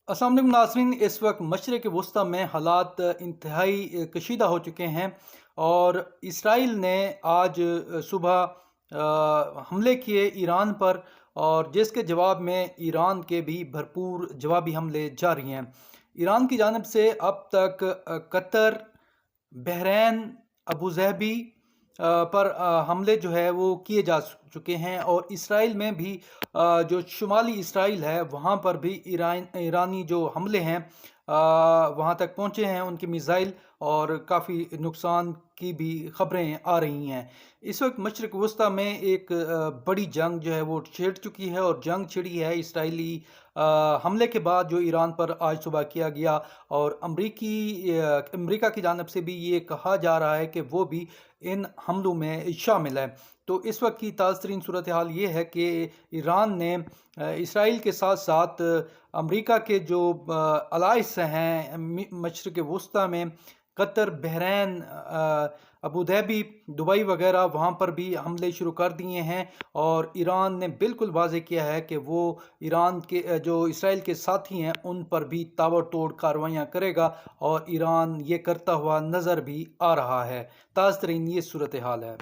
अस्सलाम वालेकुम नाज़रीन, इस वक्त मशरिक़ वस्ती में हालात इंतहाई कशीदा हो चुके हैं और इसराइल ने आज सुबह हमले किए ईरान पर, और जिसके जवाब में ईरान के भी भरपूर जवाबी हमले जारी हैं। ईरान की जानब से अब तक कतर, बहरैन, अबू ज़हबी पर हमले जो है वो किए जा चुके हैं, और इसराइल में भी जो शुमाली इसराइल है वहाँ पर भी ईरानी जो हमले हैं वहाँ तक पहुँचे हैं उनके मिसाइल, और काफ़ी नुकसान की भी खबरें आ रही हैं। इस वक्त मशरिक़ वस्ती में एक बड़ी जंग जो है वो छिड़ चुकी है, और जंग छिड़ी है इसराइली हमले के बाद जो ईरान पर आज सुबह किया गया। और अमरीका की जानब से भी ये कहा जा रहा है कि वो भी इन हमलों में शामिल है। तो इस वक्त की ताज़ा तरीन सूरत हाल ये है कि ईरान ने इसराइल के साथ साथ अमरीका के जो अलाइस हैं मशरिक़ वस्ती में, Qatar, Bahrain, Abu Dhabi, Dubai वगैरह, वहाँ पर भी हमले शुरू कर दिए हैं। और ईरान ने बिल्कुल वाज़ेह किया है कि वो ईरान के जो इसराइल के साथी हैं उन पर भी ताबड़तोड़ कार्रवाइयाँ करेगा, और ईरान ये करता हुआ नज़र भी आ रहा है। ताज़ा तरीन ये सूरत हाल है।